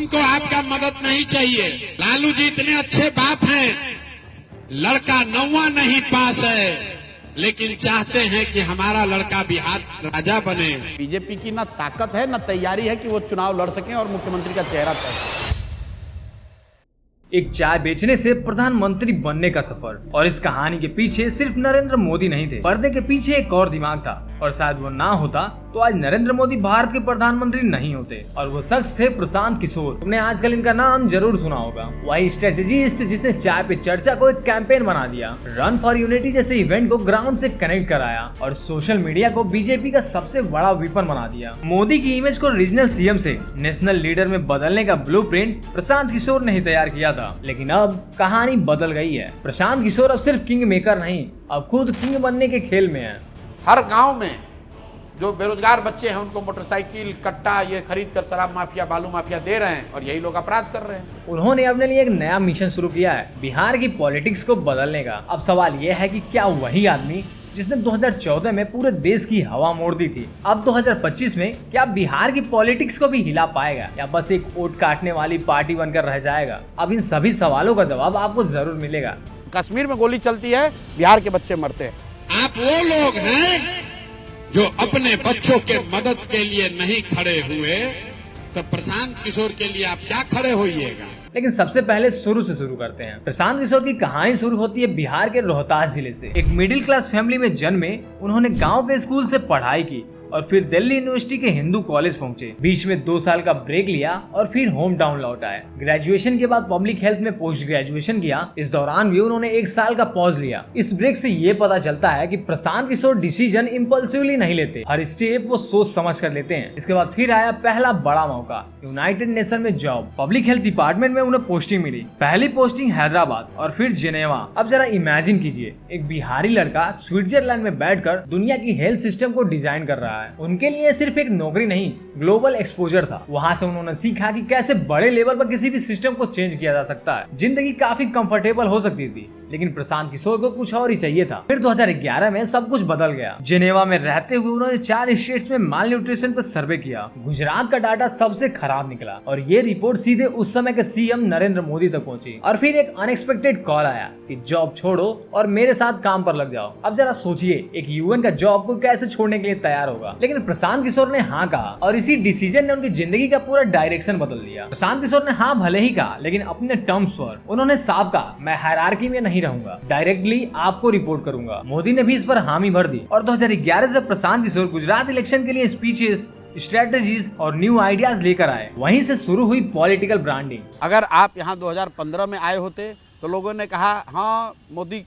हमको आपका मदद नहीं चाहिए। लालू जी इतने अच्छे बाप हैं, लड़का 9वां नहीं पास है, लेकिन चाहते हैं कि हमारा लड़का बिहार राजा बने। बीजेपी की ना ताकत है ना तैयारी है कि वो चुनाव लड़ सकें और मुख्यमंत्री का चेहरा तय। एक चाय बेचने से प्रधानमंत्री बनने का सफर, और इस कहानी के पीछे सिर्फ नरेंद्र मोदी नहीं थे। पर्दे के पीछे एक और दिमाग था, और शायद वो ना होता तो आज नरेंद्र मोदी भारत के प्रधानमंत्री नहीं होते। और वो शख्स थे प्रशांत किशोर। तुमने आजकल इनका नाम जरूर सुना होगा। वही स्ट्रेटेजिस्ट जिसने चाय पे चर्चा को एक कैंपेन बना दिया, रन फॉर यूनिटी जैसे इवेंट को ग्राउंड से कनेक्ट कराया, और सोशल मीडिया को बीजेपी का सबसे बड़ा वेपन बना दिया। मोदी की इमेज को रीजनल सीएम से नेशनल लीडर में बदलने का ब्लूप्रिंट प्रशांत किशोर ने ही तैयार किया था। लेकिन अब कहानी बदल गई है। प्रशांत किशोर अब सिर्फ किंग मेकर नहीं, अब खुद किंग बनने के खेल में है। हर गांव में जो बेरोजगार बच्चे हैं उनको मोटरसाइकिल कट्टा ये खरीद कर शराब माफिया बालू माफिया दे रहे हैं, और यही लोग अपराध कर रहे हैं। उन्होंने अपने लिए एक नया मिशन शुरू किया है, बिहार की पॉलिटिक्स को बदलने का। अब सवाल यह है कि क्या वही आदमी जिसने 2014 में पूरे देश की हवा मोड़ दी थी, अब 2025 में क्या बिहार की पॉलिटिक्स को भी हिला पाएगा, या बस एक वोट काटने वाली पार्टी बनकर रह जाएगा? अब इन सभी सवालों का जवाब आपको जरूर मिलेगा। कश्मीर में गोली चलती है, बिहार के बच्चे मरते हैं। आप वो लोग हैं जो अपने बच्चों के मदद के लिए नहीं खड़े हुए, तो प्रशांत किशोर के लिए आप क्या खड़े होइएगा? लेकिन सबसे पहले शुरू से शुरू करते हैं। प्रशांत किशोर की कहानी शुरू होती है बिहार के रोहतास जिले से। एक मिडिल क्लास फैमिली में जन्मे उन्होंने गांव के स्कूल से पढ़ाई की और फिर दिल्ली यूनिवर्सिटी के हिंदू कॉलेज पहुंचे। बीच में 2 साल का ब्रेक लिया और फिर होम टाउन लौट आए। ग्रेजुएशन के बाद पब्लिक हेल्थ में पोस्ट ग्रेजुएशन किया। इस दौरान भी उन्होंने 1 साल का पॉज लिया। इस ब्रेक से ये पता चलता है कि प्रशांत किशोर डिसीजन इम्पल्सिवली नहीं लेते, हर स्टेप वो सोच समझ कर लेते हैं। इसके बाद फिर आया पहला बड़ा मौका, यूनाइटेड नेशन में जॉब। पब्लिक हेल्थ डिपार्टमेंट में उन्हें पोस्टिंग मिली। पहली पोस्टिंग हैदराबाद और फिर जेनेवा। अब जरा इमेजिन कीजिए, एक बिहारी लड़का स्विट्जरलैंड में बैठकर दुनिया की हेल्थ सिस्टम को डिजाइन कर रहा है। उनके लिए सिर्फ एक नौकरी नहीं, ग्लोबल एक्सपोजर था। वहां से उन्होंने सीखा कि कैसे बड़े लेवल पर किसी भी सिस्टम को चेंज किया जा सकता है। जिंदगी काफी कंफर्टेबल हो सकती थी, लेकिन प्रशांत किशोर को कुछ और ही चाहिए था। फिर 2011 में सब कुछ बदल गया। जेनेवा में रहते हुए उन्होंने 4 स्टेट्स में माल न्यूट्रिशन पर सर्वे किया। गुजरात का डाटा सबसे खराब निकला, और ये रिपोर्ट सीधे उस समय के सीएम नरेंद्र मोदी तक पहुंची। और फिर एक अनएक्सपेक्टेड कॉल आया कि जॉब छोड़ो और मेरे साथ काम पर लग जाओ। अब जरा सोचिए, एक यूएन का जॉब को कैसे छोड़ने के लिए तैयार होगा? लेकिन प्रशांत किशोर ने हाँ कहा, और इसी डिसीजन ने उनकी जिंदगी का पूरा डायरेक्शन बदल दिया। प्रशांत किशोर ने हाँ भले ही कहा, लेकिन अपने टर्म्स पर। उन्होंने साफ कहा, मैं हायरार्की में नहीं रहूंगा, डायरेक्टली आपको रिपोर्ट करूंगा। मोदी ने भी इस पर हामी भर दी, और 2011 से प्रशांत किशोर गुजरात इलेक्शन के लिए स्पीचेस, स्ट्रेटेजीज और न्यू आइडियाज लेकर आए। वहीं से शुरू हुई पॉलिटिकल ब्रांडिंग। अगर आप यहाँ 2015 में आए होते तो लोगों ने कहा हाँ मोदी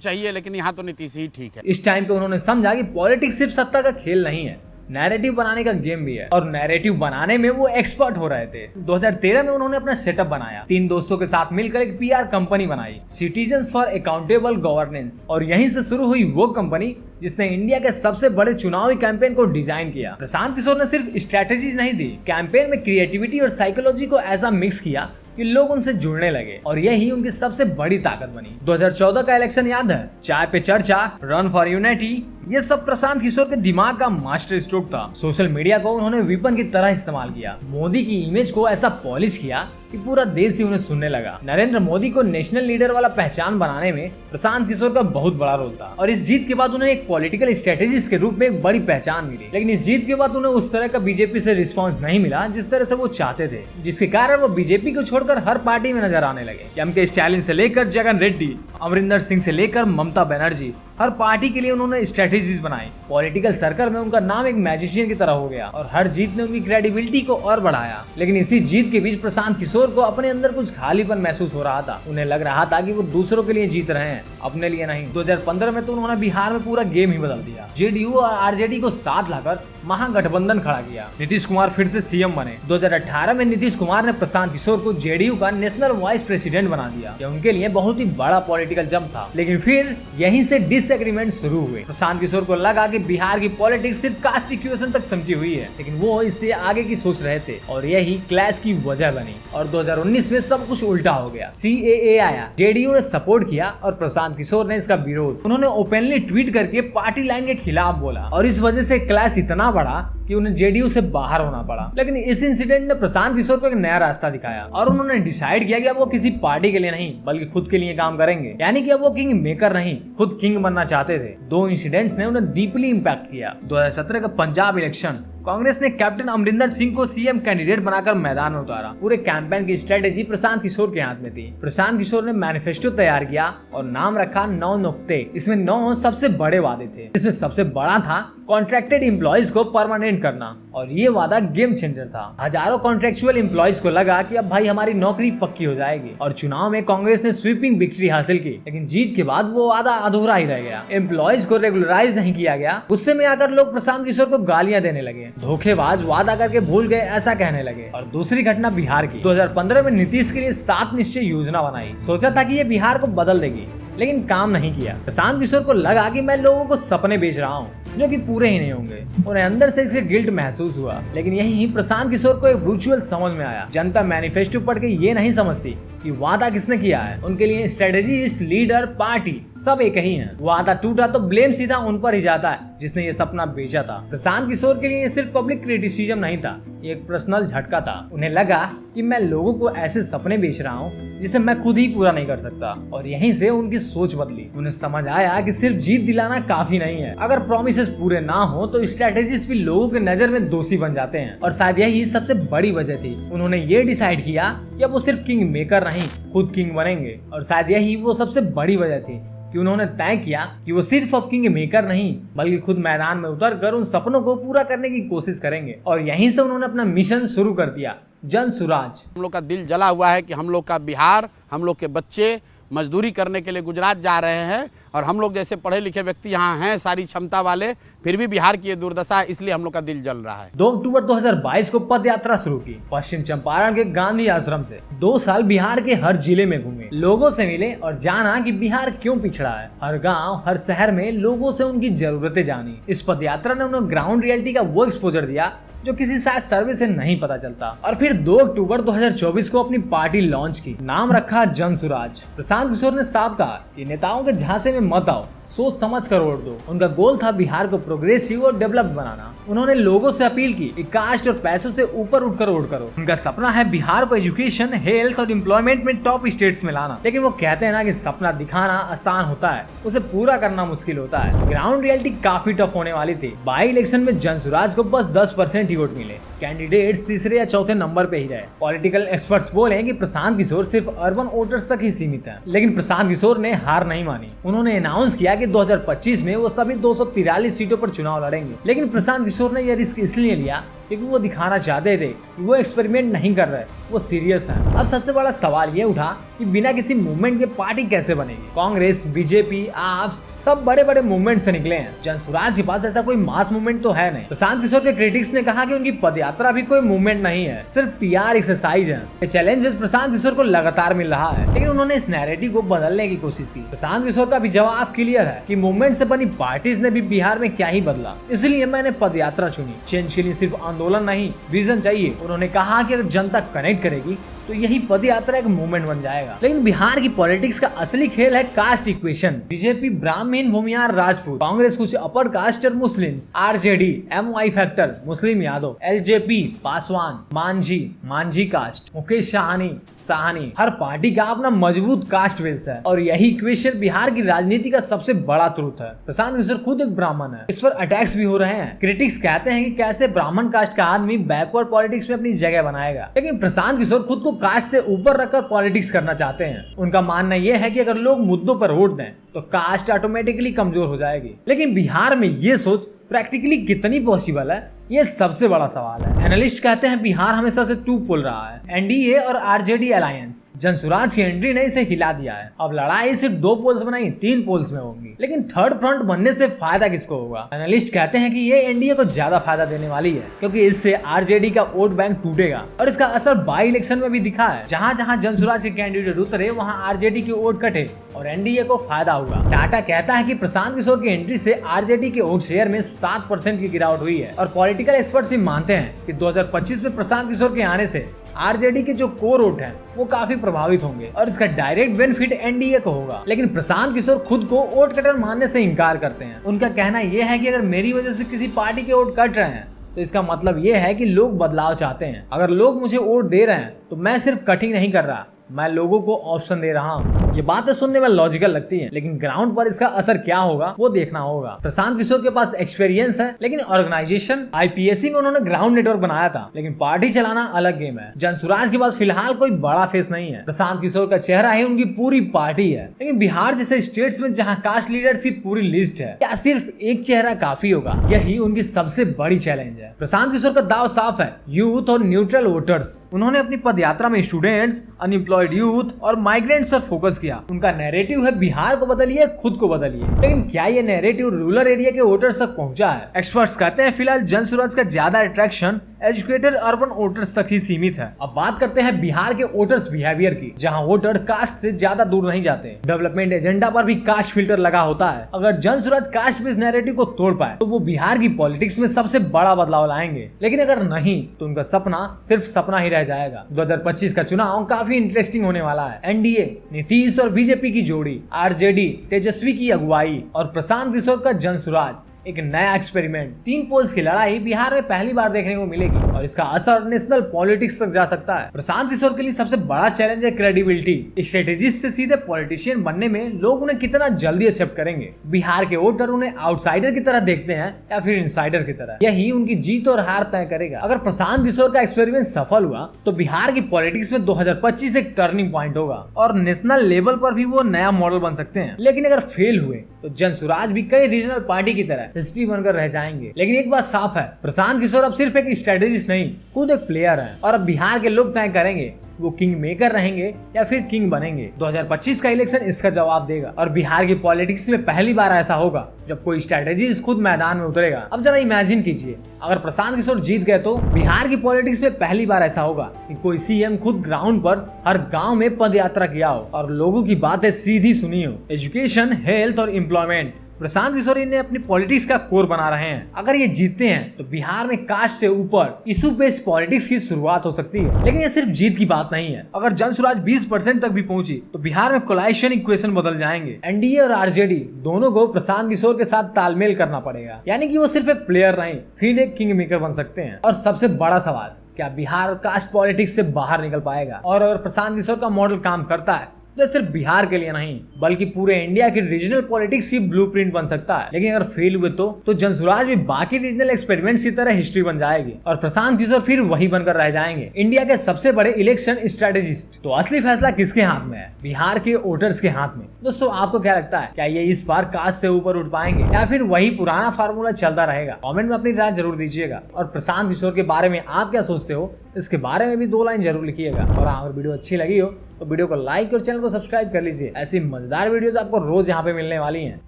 चाहिए, लेकिन यहाँ तो नीतीश ही ठीक है। इस टाइम पे उन्होंने समझा कि पॉलिटिक्स सिर्फ सत्ता का खेल नहीं है, नैरेटिव बनाने का गेम भी है, और नैरेटिव बनाने में वो एक्सपर्ट हो रहे थे। 2013 में उन्होंने अपना सेटअप बनाया। 3 दोस्तों के साथ मिलकर एक पीआर कंपनी बनाई, सिटीजन्स फॉर अकाउंटेबल गवर्नेंस। और यहीं से शुरू हुई वो कंपनी जिसने इंडिया के सबसे बड़े चुनावी कैंपेन को डिजाइन किया। प्रशांत किशोर ने सिर्फ स्ट्रेटेजीज नहीं दी, कैंपेन में क्रिएटिविटी और साइकोलॉजी को ऐसा मिक्स किया कि लोग उनसे जुड़ने लगे, और यही उनकी सबसे बड़ी ताकत बनी। 2014 का इलेक्शन याद है? चाय पे चर्चा, रन फॉर यूनिटी, ये सब प्रशांत किशोर के दिमाग का मास्टर स्ट्रोक था। सोशल मीडिया को उन्होंने वेपन की तरह इस्तेमाल किया। मोदी की इमेज को ऐसा पॉलिश किया कि पूरा देश ही उन्हें सुनने लगा। नरेंद्र मोदी को नेशनल लीडर वाला पहचान बनाने में प्रशांत किशोर का बहुत बड़ा रोल था, और इस जीत के बाद उन्हें एक पॉलिटिकल स्ट्रेटेजिस्ट के रूप में एक बड़ी पहचान मिली। लेकिन इस जीत के बाद उन्हें उस तरह का बीजेपी से रिस्पॉन्स नहीं मिला जिस तरह से वो चाहते थे, जिसके कारण वो बीजेपी को छोड़कर हर पार्टी में नजर आने लगे। एमके स्टालिन से लेकर जगन रेड्डी, अमरिंदर सिंह से लेकर ममता बनर्जी, हर पार्टी के लिए उन्होंने स्ट्रेटेजीज बनाई। पॉलिटिकल सर्कल में उनका नाम एक मैजिशियन की तरह हो गया, और हर जीत ने उनकी क्रेडिबिलिटी को और बढ़ाया। लेकिन इसी जीत के बीच प्रशांत किशोर को अपने अंदर कुछ खालीपन महसूस हो रहा था। उन्हें लग रहा था कि वो दूसरों के लिए जीत रहे हैं, अपने लिए नहीं। 2015 में तो उन्होंने बिहार में पूरा गेम ही बदल दिया। जेडीयू और आरजेडी को साथ लाकर महागठबंधन खड़ा किया। नीतीश कुमार फिर से सीएम बने। 2018 में नीतीश कुमार ने प्रशांत किशोर को जेडीयू का नेशनल वाइस प्रेसिडेंट बना दिया। यह उनके लिए बहुत ही बड़ा पॉलिटिकल जंप था। लेकिन फिर यहीं से डिसएग्रीमेंट शुरू हुए। प्रशांत किशोर को लगा कि बिहार की पॉलिटिक्स सिर्फ कास्ट इक्वेशन तक सिमटी हुई है, लेकिन वो इससे आगे की सोच रहे थे, और यही क्लैश की वजह बनी। और 2019 में सब कुछ उल्टा हो गया। सीएए आया, जेडीयू ने सपोर्ट किया और प्रशांत किशोर ने इसका विरोध। उन्होंने ओपनली ट्वीट करके पार्टी लाइन के खिलाफ बोला, और इस वजह से क्लैश इतना पड़ा कि उन्हें जेडीयू से बाहर होना पड़ा। लेकिन इस इंसिडेंट ने प्रशांत किशोर को एक नया रास्ता दिखाया और उन्होंने डिसाइड किया कि अब वो किसी पार्टी के लिए नहीं बल्कि खुद के लिए काम करेंगे। यानी कि अब वो किंग मेकर नहीं, खुद किंग बनना चाहते थे। दो इंसिडेंट्स ने उन्हें डीपली इम्पैक्ट किया। 2017 का पंजाब इलेक्शन, कांग्रेस ने कैप्टन अमरिंदर सिंह को सीएम कैंडिडेट बनाकर मैदान में उतारा। पूरे कैंपेन की स्ट्रेटेजी प्रशांत किशोर के हाथ में थी। प्रशांत किशोर ने मैनिफेस्टो तैयार किया और नाम रखा 9 नुक्ते। इसमें 9 सबसे बड़े वादे थे। इसमें सबसे बड़ा था कॉन्ट्रैक्टेड एम्प्लॉइज को परमानेंट करना, और ये वादा गेम चेंजर था। हजारों कॉन्ट्रेक्चुअल एम्प्लॉइज को लगा कि अब भाई हमारी नौकरी पक्की हो जाएगी। और चुनाव में कांग्रेस ने स्वीपिंग विक्ट्री हासिल की, लेकिन जीत के बाद वो वादा अधूरा ही रह गया। एम्प्लॉइज को रेगुलराइज नहीं किया गया। गुस्से में आकर लोग प्रशांत किशोर को गालियां देने लगे, धोखेबाज, वादा करके भूल गए, ऐसा कहने लगे। और दूसरी घटना बिहार की। 2015 में नीतीश के लिए 7 निश्चय योजना बनाई। सोचा था कि ये बिहार को बदल देगी, लेकिन काम नहीं किया। प्रशांत किशोर को लगा कि मैं लोगों को सपने बेच रहा हूँ जो कि पूरे ही नहीं होंगे। उन्हें अंदर से इसके गिल्ट महसूस हुआ। लेकिन यही प्रशांत किशोर को एक ब्रूचुअल समझ में आया। जनता मैनिफेस्टो पढ़ के ये नहीं समझती कि वादा किसने किया है। उनके लिए स्ट्रेटेजिस्ट, लीडर, पार्टी सब एक ही है। वादा टूटा तो ब्लेम सीधा उन पर ही जाता है जिसने ये सपना बेचा था। प्रशांत किशोर के लिए ये सिर्फ पब्लिक क्रिटिसिज्म नहीं था, ये एक पर्सनल झटका था। उन्हें लगा कि मैं लोगों को ऐसे सपने बेच रहा हूँ जिसे मैं खुद ही पूरा नहीं कर सकता। और यहीं से उनकी सोच बदली। उन्हें समझ आया कि सिर्फ जीत दिलाना काफी नहीं है। अगर प्रॉमिसेस पूरे ना हो तो स्ट्रेटेजिस्ट भी लोगों की नजर में दोषी बन जाते हैं। और शायद यही सबसे बड़ी वजह थी। उन्होंने ये डिसाइड किया कि अब वो सिर्फ किंग मेकर नहीं, खुद किंग बनेंगे। और शायद यही वो सबसे बड़ी वजह थी कि उन्होंने तय किया कि वो सिर्फ अब किंग मेकर नहीं बल्कि खुद मैदान में उतरकर उन सपनों को पूरा करने की कोशिश करेंगे। और यहीं से उन्होंने अपना मिशन शुरू कर दिया, जन सुराज। हम लोग का दिल जला हुआ है कि हम लोग का बिहार, हम लोग के बच्चे मजदूरी करने के लिए गुजरात जा रहे हैं, और हम लोग जैसे पढ़े लिखे व्यक्ति यहाँ हैं, सारी क्षमता वाले, फिर भी बिहार की ये दुर्दशा है। इसलिए हम लोग का दिल जल रहा है। 2 अक्टूबर 2022 को पद यात्रा शुरू की पश्चिम चंपारण के गांधी आश्रम से। 2 साल बिहार के हर जिले में घूमे, लोगों से मिले और जाना कि बिहार क्यों पिछड़ा है। हर गांव, हर शहर में लोगों से उनकी जरूरतें जानी। इस पद यात्रा ने उन्हें ग्राउंड रियलिटी का वो एक्सपोजर दिया जो किसी शायद सर्वे से नहीं पता चलता। और फिर 2 अक्टूबर 2024 को अपनी पार्टी लॉन्च की, नाम रखा जन सुराज। प्रशांत किशोर ने साफ कहा कि नेताओं के झांसे में मत आओ, सोच समझ कर वोट दो। उनका गोल था बिहार को प्रोग्रेसिव और डेवलप्ड बनाना। उन्होंने लोगों से अपील की कि कास्ट और पैसों से ऊपर उठकर वोट करो। उनका सपना है बिहार को एजुकेशन, हेल्थ और एम्प्लॉयमेंट में टॉप स्टेट्स में लाना। लेकिन वो कहते हैं ना कि सपना दिखाना आसान होता है, उसे पूरा करना मुश्किल होता है। ग्राउंड रियलिटी काफी टफ होने वाली थी। बाई इलेक्शन में जन सुराज को बस 10% ही वोट मिले। कैंडिडेट्स तीसरे या चौथे नंबर पे ही रहे। पॉलिटिकल एक्सपर्ट्स बोले कि प्रशांत किशोर सिर्फ अर्बन वोटर्स तक ही सीमित है। लेकिन प्रशांत किशोर ने हार नहीं मानी। उन्होंने अनाउंस किया कि 2025 में वो सभी 243 सीटों पर चुनाव लड़ेंगे। लेकिन प्रशांत किशोर ने यह रिस्क इसलिए लिया क्योंकि वो दिखाना चाहते थे कि वो एक्सपेरिमेंट नहीं कर रहे, वो सीरियस है। अब सबसे बड़ा सवाल ये उठा कि बिना किसी मूवमेंट के पार्टी कैसे बनेगी। कांग्रेस, बीजेपी, आप्स सब बड़े बड़े मूवमेंट से निकले हैं। जन सुराज के पास ऐसा कोई मास मूवमेंट तो है नहीं। प्रशांत किशोर के क्रिटिक्स ने कहा कि उनकी पदयात्रा भी कोई मूवमेंट नहीं है, सिर्फ PR एक्सरसाइज है। ये चैलेंजेस प्रशांत किशोर को लगातार मिल रहा है, लेकिन उन्होंने इस नैरेटिव को बदलने की कोशिश की। प्रशांत किशोर का भी जवाब क्लियर है कि मूवमेंट से बनी पार्टीज ने भी बिहार में क्या ही बदला। इसलिए मैंने पदयात्रा चुनी। चेंज के लिए सिर्फ आंदोलन नहीं, विजन चाहिए। उन्होंने कहा कि अगर जनता कनेक्ट करेगी तो यही पदयात्रा एक मूवमेंट बन जाएगा। लेकिन बिहार की पॉलिटिक्स का असली खेल है कास्ट इक्वेशन। बीजेपी ब्राह्मण, भूमियार, राजपूत, कांग्रेस कुछ अपर कास्ट और Muslims, RJD MY factor, Muslim Yadav, LJP Paswan, Manjhi caste, Mukesh Sahani. हर पार्टी का अपना मजबूत कास्ट बेस है और यही इक्वेशन बिहार की राजनीति का सबसे बड़ा ट्रूथ है। प्रशांत किशोर खुद एक ब्राह्मण है। इस पर अटैक्स भी हो रहे हैं। क्रिटिक्स कहते हैं कि कैसे ब्राह्मण कास्ट का आदमी बैकवर्ड पॉलिटिक्स में अपनी जगह बनाएगा। लेकिन प्रशांत किशोर खुद को कास्ट से ऊपर रखकर पॉलिटिक्स करना चाहते हैं। उनका मानना यह है कि अगर लोग मुद्दों पर वोट दें तो कास्ट ऑटोमेटिकली कमजोर हो जाएगी। लेकिन बिहार में ये सोच प्रैक्टिकली कितनी पॉसिबल है, ये सबसे बड़ा सवाल है। एनालिस्ट कहते हैं बिहार हमेशा से 2 पोल रहा है, NDA और RJD अलायंस। जन सुराज की एंट्री ने इसे हिला दिया है। अब लड़ाई सिर्फ 2 पोल्स में नहीं, 3 पोल्स में होगी। लेकिन थर्ड फ्रंट बनने से फायदा किसको होगा? एनालिस्ट कहते हैं कि ये NDA को ज्यादा फायदा देने वाली है, क्योंकि इससे RJD का वोट बैंक टूटेगा और इसका असर बाई इलेक्शन में भी दिखा है। जहाँ जहाँ जन सुराज के कैंडिडेट उतरे वहाँ RJD के वोट कटे और NDA को फायदा हुआ। टाटा कहता है कि प्रशांत किशोर की एंट्री से RJD के वोट शेयर में 7% की गिरावट हुई है। और पॉलिटिकल एक्सपर्ट्स भी मानते हैं कि 2025 में प्रशांत किशोर के आने से RJD के जो कोर वोट हैं वो काफी प्रभावित होंगे और इसका डायरेक्ट बेनिफिट NDA को होगा। लेकिन प्रशांत किशोर खुद को वोट कटर मानने से इनकार करते हैं। उनका कहना यह है कि अगर मेरी वजह से किसी पार्टी के वोट कट रहे हैं तो इसका मतलब ये है कि लोग बदलाव चाहते हैं। अगर लोग मुझे वोट दे रहे हैं तो मैं सिर्फ कटिंग नहीं कर रहा, मैं लोगों को ऑप्शन दे रहा हूँ। ये बातें सुनने में लॉजिकल लगती हैं, लेकिन ग्राउंड पर इसका असर क्या होगा वो देखना होगा। प्रशांत किशोर के पास एक्सपीरियंस है, लेकिन ऑर्गेनाइजेशन आईपीएससी में उन्होंने ग्राउंड नेटवर्क बनाया था, लेकिन पार्टी चलाना अलग गेम है। जनसुराज के पास फिलहाल कोई बड़ा फेस नहीं है। प्रशांत किशोर का चेहरा ही उनकी पूरी पार्टी है। लेकिन बिहार जैसे स्टेट्स में जहाँ कास्ट लीडर्स की पूरी लिस्ट है, क्या सिर्फ एक चेहरा काफी होगा? यही उनकी सबसे बड़ी चैलेंज है। प्रशांत किशोर का दाव साफ है, यूथ और न्यूट्रल वोटर्स। उन्होंने अपनी पदयात्रा में स्टूडेंट्स, अनएम्प्लॉयड यूथ और माइग्रेंट्स पर फोकस किया। उनका नैरेटिव है बिहार को बदलिए, खुद को बदलिए। लेकिन क्या ये नैरेटिव रूरल एरिया के वोटर्स तक पहुंचा है? एक्सपर्ट्स कहते हैं फिलहाल जनसुराज का ज्यादा अट्रैक्शन एजुकेटेड अर्बन वोटर्स तक ही सीमित है। अब बात करते हैं बिहार के वोटर्स बिहेवियर की, जहां वोटर कास्ट से ज्यादा दूर नहीं जाते। डेवलपमेंट एजेंडा पर भी कास्ट फिल्टर लगा होता है। अगर जनसुराज कास्ट बेस्ड नैरेटिव को तोड़ पाए तो वो बिहार की पॉलिटिक्स में सबसे बड़ा बदलाव लाएंगे। लेकिन अगर नहीं तो उनका सपना सिर्फ सपना ही रह जाएगा। 2025 का चुनाव काफी इंटरेस्टिंग होने वाला है। एनडीए, नीतीश और बीजेपी की जोड़ी, आरजेडी, तेजस्वी की अगुवाई और प्रशांत किशोर का जनसुराज, एक नया एक्सपेरिमेंट। 3 पोल्स की लड़ाई बिहार में पहली बार देखने को मिलेगी और इसका असर नेशनल पॉलिटिक्स तक जा सकता है। प्रशांत किशोर के लिए सबसे बड़ा चैलेंज है क्रेडिबिलिटी। स्ट्रेटेजिस्ट से सीधे पॉलिटिशियन बनने में लोग उन्हें कितना जल्दी एक्सेप्ट करेंगे। बिहार के वोटर उन्हें आउटसाइडर की तरह देखते हैं या फिर इनसाइडर की तरह, यही उनकी जीत और हार तय करेगा। अगर प्रशांत किशोर का एक्सपेरिमेंट सफल हुआ तो बिहार की पॉलिटिक्स में 2025 एक टर्निंग पॉइंट होगा और नेशनल लेवल पर भी वो नया मॉडल बन सकते हैं। लेकिन अगर फेल हुए तो जनसुराज भी कई रीजनल पार्टी की तरह हिस्ट्री बनकर रह जाएंगे। लेकिन एक बात साफ है, प्रशांत किशोर अब सिर्फ एक स्ट्रेटेजिस्ट नहीं, खुद एक प्लेयर है और अब बिहार के लोग तय करेंगे वो किंग मेकर रहेंगे या फिर किंग बनेंगे। 2025 का इलेक्शन इसका जवाब देगा और बिहार की पॉलिटिक्स में पहली बार ऐसा होगा जब कोई स्ट्रेटेजिस्ट खुद मैदान में उतरेगा। अब जरा इमेजिन कीजिए, अगर प्रशांत किशोर जीत गए तो बिहार की पॉलिटिक्स में पहली बार ऐसा होगा कि कोई सीएम खुद ग्राउंड पर हर गांव में पद यात्रा किया हो और लोगों की बातें सीधी सुनी हो। एजुकेशन, हेल्थ और एम्प्लॉयमेंट प्रशांत किशोर ने अपनी पॉलिटिक्स का कोर बना रहे हैं। अगर ये जीतते हैं तो बिहार में कास्ट से ऊपर इशू बेस्ड पॉलिटिक्स की शुरुआत हो सकती है। लेकिन ये सिर्फ जीत की बात नहीं है। अगर जनसुराज 20% तक भी पहुंची तो बिहार में कोलाइशन इक्वेशन बदल जाएंगे। एनडीए और आरजेडी दोनों को प्रशांत किशोर के साथ तालमेल करना पड़ेगा, यानी कि वो सिर्फ एक प्लेयर नहीं, फिर एक किंग मेकर बन सकते हैं। और सबसे बड़ा सवाल, क्या बिहार कास्ट पॉलिटिक्स से बाहर निकल पाएगा? और अगर प्रशांत किशोर का मॉडल काम करता है तो सिर्फ बिहार के लिए नहीं बल्कि पूरे इंडिया की रीजनल पॉलिटिक्स की ब्लूप्रिंट बन सकता है। लेकिन अगर फेल हुए तो जनसुराज भी बाकी रीजनल एक्सपेरिमेंट्स की तरह हिस्ट्री बन जाएगी और प्रशांत किशोर फिर वही बनकर रह जाएंगे, इंडिया के सबसे बड़े इलेक्शन स्ट्रेटेजिस्ट। तो असली फैसला किसके हाथ में है? बिहार के वोटर्स के हाथ में। दोस्तों, आपको क्या लगता है, क्या ये इस बार कास्ट से ऊपर उठ पाएंगे या फिर वही पुराना फार्मूला चलता रहेगा? कमेंट में अपनी राय जरूर दीजिएगा और प्रशांत किशोर के बारे में आप क्या सोचते हो इसके बारे में भी 2 लाइन जरूर लिखिएगा। और अगर वीडियो अच्छी लगी हो तो वीडियो को लाइक और चैनल को सब्सक्राइब कर लीजिए। ऐसी मजेदार वीडियोस आपको रोज यहाँ पे मिलने वाली हैं।